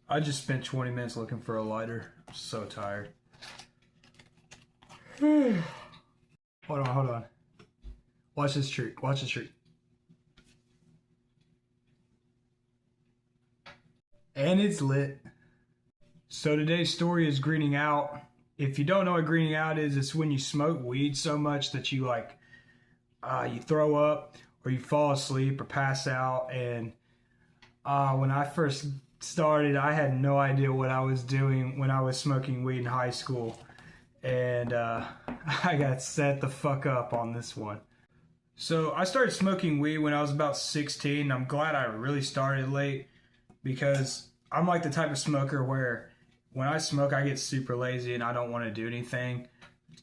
I just spent 20 minutes looking for a lighter. I'm so tired. Hold on. Watch this trick. Watch this trick. And it's lit. So today's story is greening out. If you don't know what greening out is, it's when you smoke weed so much that you you throw up or you fall asleep or pass out. And when I first started, I had no idea what I was doing when I was smoking weed in high school. And I got set the fuck up on this one. So I started smoking weed when I was about 16. I'm glad I really started late because I'm like the type of smoker where when I smoke, I get super lazy and I don't want to do anything.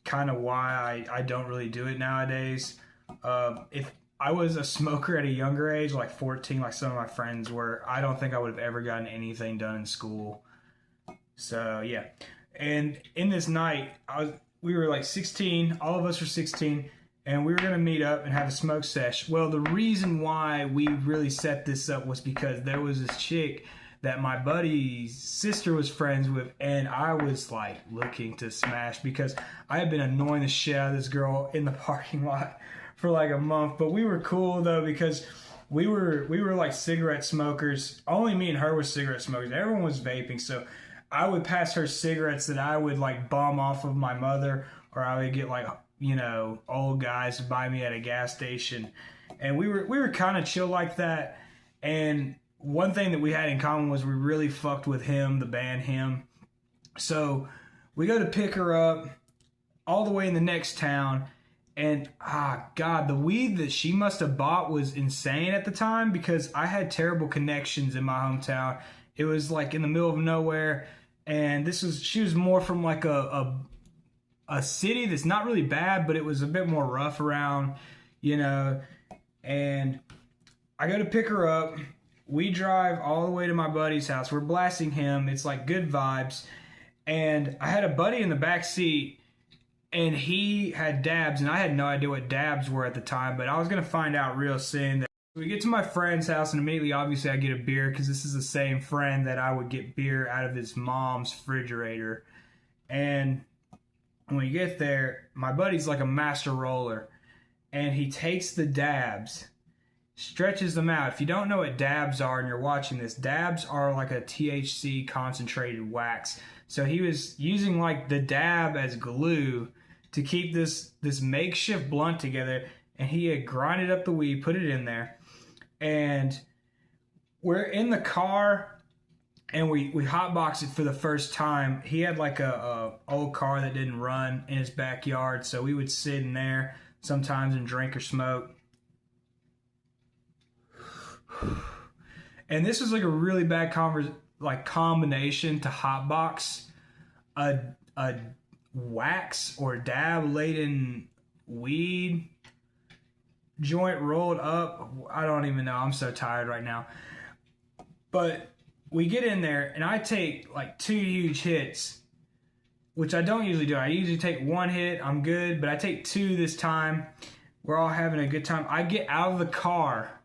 Kind of why I don't really do it nowadays. If I was a smoker at a younger age, like 14, like some of my friends were, I don't think I would have ever gotten anything done in school. So yeah. And in this night, we were like 16, all of us were 16, and we were going to meet up and have a smoke sesh. Well, the reason why we really set this up was because there was this chick that my buddy's sister was friends with, and I was like looking to smash because I had been annoying the shit out of this girl in the parking lot for like a month. But we were cool though because we were like cigarette smokers. Only me and her were cigarette smokers. Everyone was vaping, so I would pass her cigarettes that I would like bum off of my mother, or I would get like, old guys to buy me at a gas station. And we were kind of chill like that. And one thing that we had in common was we really fucked with Him, the band Him. So we go to pick her up all the way in the next town. And God, the weed that she must have bought was insane at the time because I had terrible connections in my hometown. It was like in the middle of nowhere. And she was more from like a city that's not really bad, but it was a bit more rough around, and I go to pick her up. We drive all the way to my buddy's house. We're blasting Him. It's like good vibes. And I had a buddy in the back seat, and he had dabs, and I had no idea what dabs were at the time, but I was going to find out real soon. We get to my friend's house, and immediately, obviously, I get a beer because this is the same friend that I would get beer out of his mom's refrigerator. And when we get there, my buddy's like a master roller, and he takes the dabs, stretches them out. If you don't know what dabs are and you're watching this, dabs are like a THC concentrated wax. So he was using like the dab as glue to keep this makeshift blunt together, and he had grinded up the weed, put it in there, and we're in the car, and we hotboxed it for the first time. He had like a old car that didn't run in his backyard, so we would sit in there sometimes and drink or smoke. And this was like a really bad combination to hotbox a wax or dab laden weed joint rolled up. I don't even know. I'm so tired right now. But we get in there and I take like 2 huge hits, which I don't usually do. I usually take 1 hit, I'm good, but I take 2 this time. We're all having a good time. I get out of the car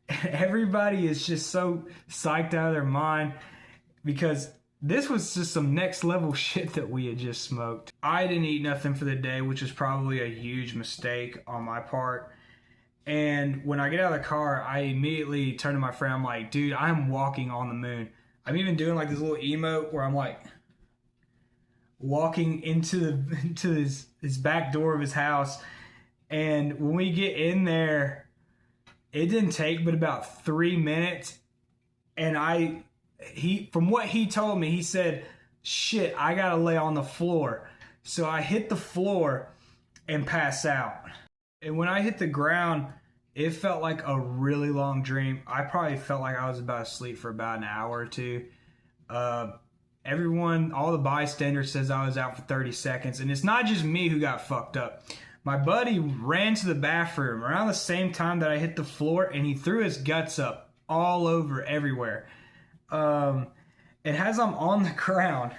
and everybody is just so psyched out of their mind because this was just some next level shit that we had just smoked. I didn't eat nothing for the day, which was probably a huge mistake on my part. And when I get out of the car, I immediately turn to my friend. I'm like, dude, I'm walking on the moon. I'm even doing like this little emote where I'm like walking into his back door of his house. And when we get in there, it didn't take but about 3 minutes. And from what he told me, he said, shit, I gotta lay on the floor. So I hit the floor and pass out. And when I hit the ground, it felt like a really long dream. I probably felt like I was about to sleep for about an hour or two. Everyone, all the bystanders says I was out for 30 seconds. And it's not just me who got fucked up. My buddy ran to the bathroom around the same time that I hit the floor, and he threw his guts up all over everywhere. And as I'm on the ground,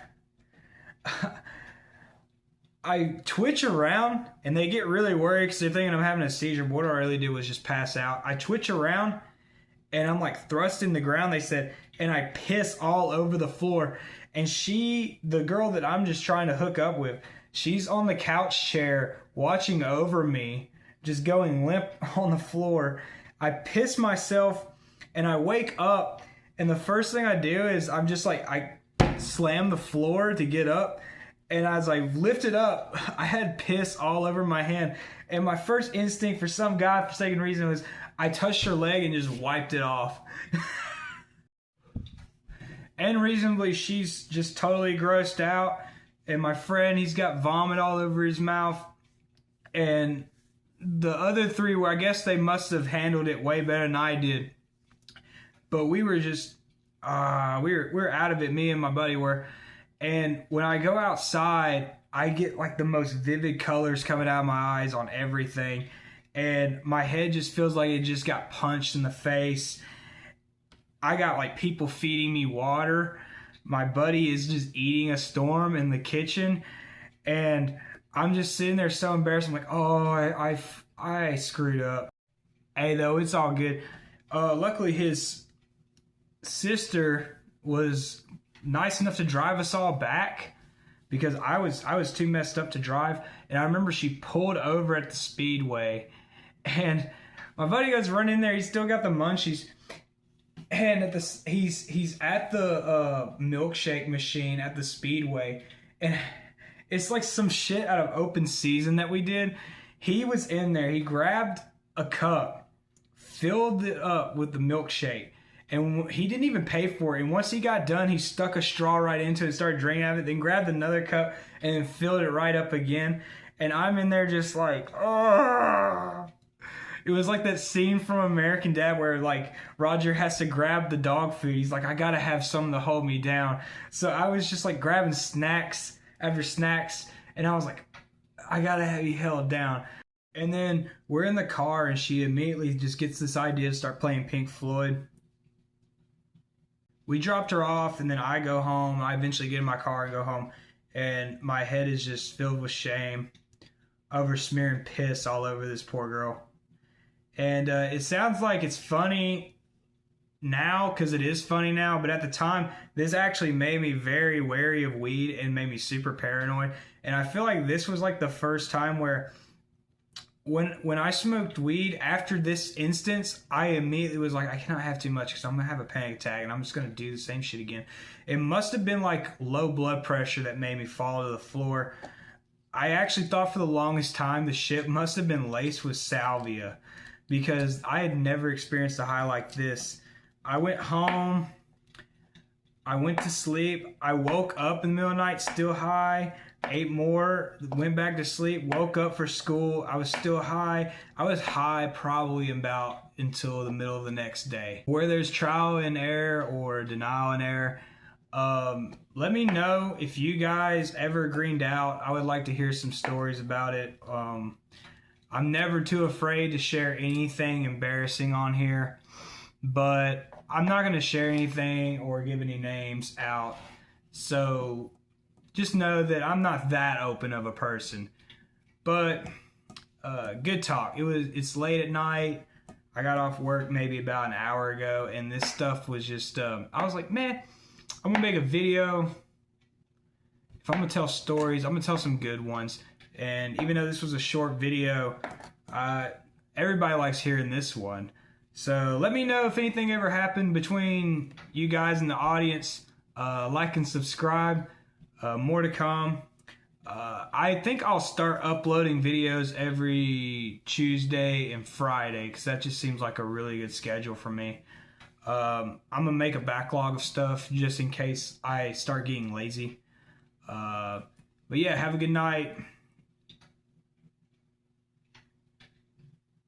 I twitch around, and they get really worried because they're thinking I'm having a seizure. What I really did was just pass out. I twitch around, and I'm like thrust in the ground, they said, and I piss all over the floor. And the girl that I'm just trying to hook up with, she's on the couch chair watching over me, just going limp on the floor. I piss myself and I wake up, and the first thing I do is I'm just like, I slam the floor to get up. And as I lifted up, I had piss all over my hand. And my first instinct, for some godforsaken reason, was I touched her leg and just wiped it off. And reasonably, she's just totally grossed out. And my friend, he's got vomit all over his mouth. And the other three were, I guess they must have handled it way better than I did. But we were just, we were out of it, me and my buddy were. And when I go outside, I get like the most vivid colors coming out of my eyes on everything. And my head just feels like it just got punched in the face. I got like people feeding me water. My buddy is just eating a storm in the kitchen. And I'm just sitting there so embarrassed. I'm like, oh, I screwed up. Hey, though, it's all good. Luckily, his sister was nice enough to drive us all back, because I was too messed up to drive. And I remember she pulled over at the Speedway, and my buddy goes running in there. He's still got the munchies, and he's at the milkshake machine at the Speedway, and it's like some shit out of Open Season that we did. He was in there. He grabbed a cup, filled it up with the milkshake, and he didn't even pay for it. And once he got done, he stuck a straw right into it and started drinking out of it, then grabbed another cup and then filled it right up again. And I'm in there just like, oh. It was like that scene from American Dad where like Roger has to grab the dog food. He's like, I gotta have something to hold me down. So I was just like grabbing snacks after snacks, and I was like, I gotta be held down. And then we're in the car, and she immediately just gets this idea to start playing Pink Floyd. We dropped her off, and then I go home. I eventually get in my car and go home, and my head is just filled with shame over smearing piss all over this poor girl. And it sounds like it's funny now, because it is funny now, but at the time, this actually made me very wary of weed and made me super paranoid. And I feel like this was like the first time where when I smoked weed, after this instance, I immediately was like, I cannot have too much because I'm going to have a panic attack and I'm just going to do the same shit again. It must have been like low blood pressure that made me fall to the floor. I actually thought for the longest time the shit must have been laced with salvia, because I had never experienced a high like this. I went home, I went to sleep, I woke up in the middle of the night still high, ate more, went back to sleep, woke up for school, I was still high. I was high probably about until the middle of the next day. Where there's trial and error or denial and error, let me know if you guys ever greened out. I would like to hear some stories about it. I'm never too afraid to share anything embarrassing on here, but I'm not going to share anything or give any names out. So just know that I'm not that open of a person. But good talk. It's late at night. I got off work maybe about an hour ago, and this stuff was just, I was like, man, I'm going to make a video. If I'm going to tell stories, I'm going to tell some good ones. And even though this was a short video, everybody likes hearing this one. So let me know if anything ever happened between you guys and the audience. Like and subscribe. More to come. I think I'll start uploading videos every Tuesday and Friday, because that just seems like a really good schedule for me. I'm going to make a backlog of stuff just in case I start getting lazy. But yeah, have a good night.